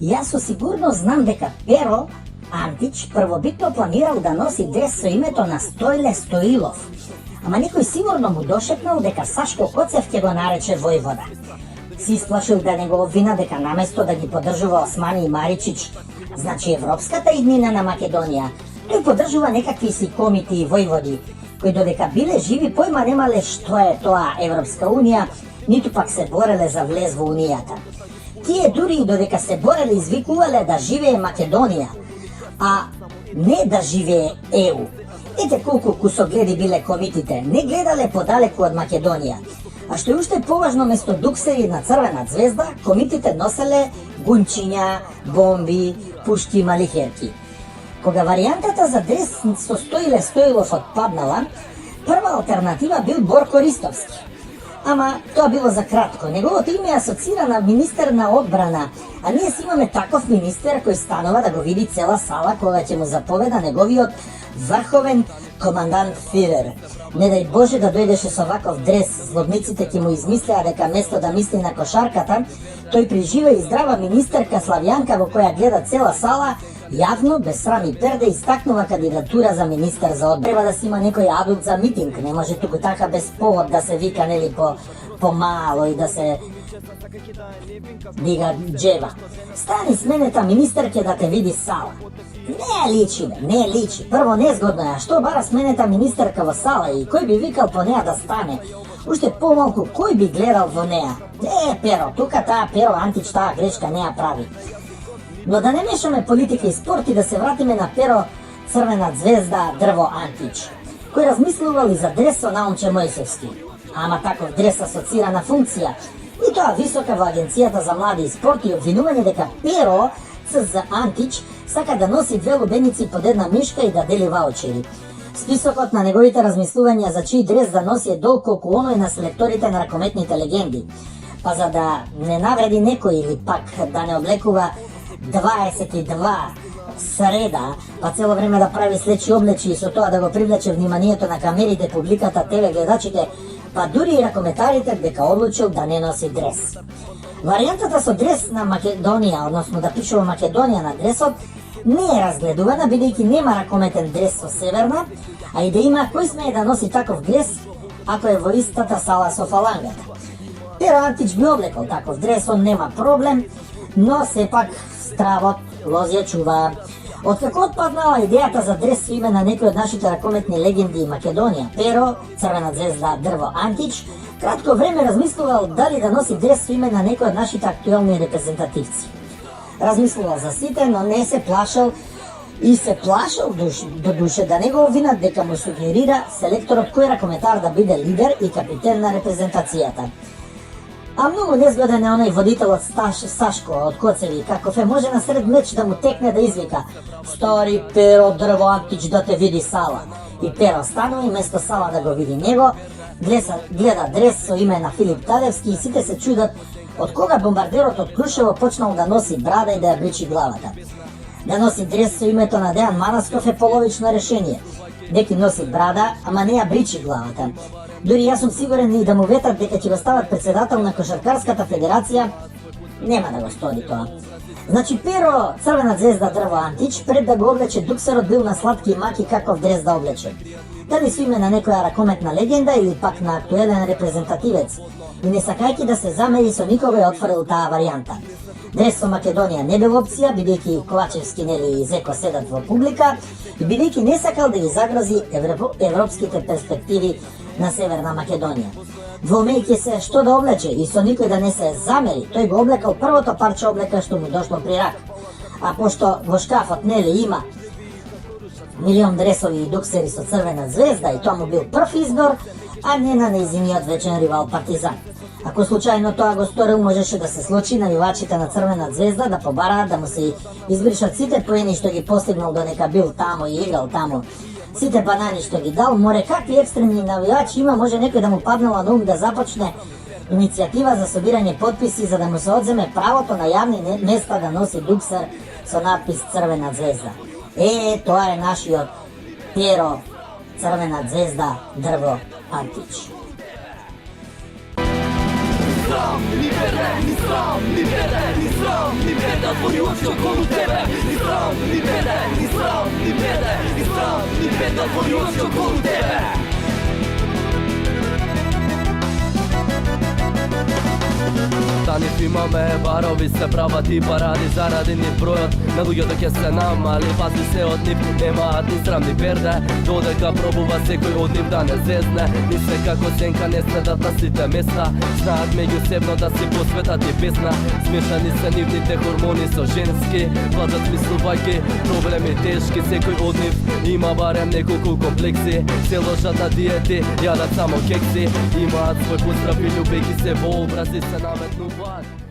Јас со сигурност знам дека Pero Антич првобитно планирал да носи дрес со името на Стојле Стоилов. Ама некој сигурно му дошепнал дека Сашко Коцев ќе го нарече војвода. Си исплашил да не го обвина дека наместо да ги поддржува Османи и Маричич, значи европската иднина на Македонија, тој поддржува некакви си комити и војводи, кои додека биле живи појма немале што е тоа Европска унија, ниту пак се бореле за влез во унијата. Тие дури и додека се бореле извикувале да живее Македонија, а не да живее ЕУ. Ете колку кусогледи биле комитите, не гледале подалеку од Македонија. А што е уште поважно, место дуксери на Црвена звезда, комитите носеле гунчиња, бомби, пушки и малихерки. Кога варијантата за дрес со Стојле Стоилов отпаднала, прва алтернатива бил Борко Ристовски. Ама тоа било за кратко. Неговото име асоцира на министер на одбрана, а ние си имаме таков министер кој станува да го види цела сала кога ќе му заповеда неговиот врховен командант Фюрер. Не дај Боже да дојдеше со ваков дрес, злобниците ќе му измислеа дека место да мисли на кошарката, тој при жива и здрава министерка Славјанка во која гледа цела сала, јавно, без срам и перде, истакнува кандидатура за министер за одбрана. Треба да си има некој адут за митинг, не може туку така без повод да се вика, нели, по мало и да се дига джеба. Стани с мене та министерке да те види сала. Не личи, бе, не личи. Прво незгодно е, а што бара сменета министерка во сала и кој би викал по неа да стане? Уште помалку, кој би гледал во неа? Pero, тука таа Pero Антич таа грешка не ја прави. Но да не мешаме политика и спорт и да се вратиме на Pero Црвена звезда Дрво Антич, кој размислувал и за дрес со Наумче Мојсевски. Ама таков дрес асоцира на функција. И тоа висока во Агенцијата за млади и спорт и обвинување дека Pero за Антич сака да носи две лубеници под една мишка и да дели ваучери. Списокот на неговите размислувања за чиј дрес да носи е долг колку оној на селекторите на ракометните легенди. Па за да не навреди некој или пак да не облекува 22 среда, па цело време да прави слечи облечи и со тоа да го привлече вниманието на камерите, публиката, ТВ гледачите, па дури и ракометарите, дека одлучил да не носи дрес. Варијантата со дрес на Македонија, односно да пишува Македонија на дресот, не е разгледувана, бидејќи нема ракометен дрес со Северна, а и да има кој смее да носи таков дрес, ако е во истата сала со фалангата. Pero Антич би облекол таков дрес, он нема проблем, но сепак стравот лозија чува. Откако отпаднала идејата за дрес со име на некој од нашите ракометни легенди Македонија, Pero, Црвена звезда, Дрво Антич, кратко време размислувал дали да носи дрес со име на некој од нашите актуелни репрезентативци. Размислувал за сите, но не се плашал и се плашал до душе да не го обвинат дека му сугерира селекторот кој ракометар да биде лидер и капитен на репрезентацијата. А многу незгоден е оној водителот Сашко од Коцеви, каков е може на сред меч да му текне да извика "Стари Pero Дрво Антич да те види сала". И Pero станува и место сала да го види него, гледа дрес со име на Филип Тадевски и сите се чудат од кога бомбардерот од Крушево почнал да носи брада и да ја бричи главата. Да носи дрес со името на Дејан Манасков е половично решение. Деки носи брада, ама не ја бричи главата. Дури јас сум сигурен и да му ветат дека ќе го стават председател на Кошаркарската федерација, нема да го стори тоа. Значи Pero Црвена звезда Дрво Антич пред да го облече дуксерот бил на сладки и маки каков дрес да облече. Дали со име на некоја ракометна легенда или пак на актуелен репрезентативец. И не сакајќи да се замери со никога е отворил таа варијанта. Дрес со Македонија не бил опција, бидејќи Ковачевски нели и Зеко седат во публика и бидејќи не сакал да ги загрози европските перспективи на Северна Македонија. Двоумејќи се што да облече и со никој да не се замери, тој го облекал првото парче облека што му дошло при рак. А пошто во шкафот нели има милион дресови и дуксери со Црвена звезда и тоа му бил прв избор, а не на нејзиниот вечен ривал Партизан. Ако случајно тоа го сторил, можеше да се случи навивачите на Црвена звезда да побараат да му се избришат сите поени што ги постигнал додека бил таму и играл таму. Сите банани што ги дал, море какви екстремни навивачи има, може некој да му паднала на ум да започне иницијатива за собирање подписи за да му се одземе правото на јавни места да носи дуксер со надпис Црвена звезда. Тоа е нашиот Pero Црвена звезда Дрво Антич. sram, ni bere, ni sram, ni bere, ni sram, ni bere, otvori oči okolo tebe. Ni sram, ni bere, ni sram, ni bere, ni sram, ni bere, otvori oči okolo tebe. Tani filmame, barovi se prava tipa radi zaradi njih brojot. Ne lujo dok je se nam, ali pazi se od njih nema ni sram ni perde. Dodeka probuva se koji od njih da ne zezne. Ni se kako senka ne sme da tasite mesta. Znat međusobno da si posvetati pisna. Smješani se njih te hormoni so ženski. Plaćat mislu bajke, problemi teški. Se koji od njih ima barem nekoliko kompleksi. Se ložat na dijeti, jadat samo keksi. Imat svoj pozdrav i ljubeki se v obrazi se nametnu van.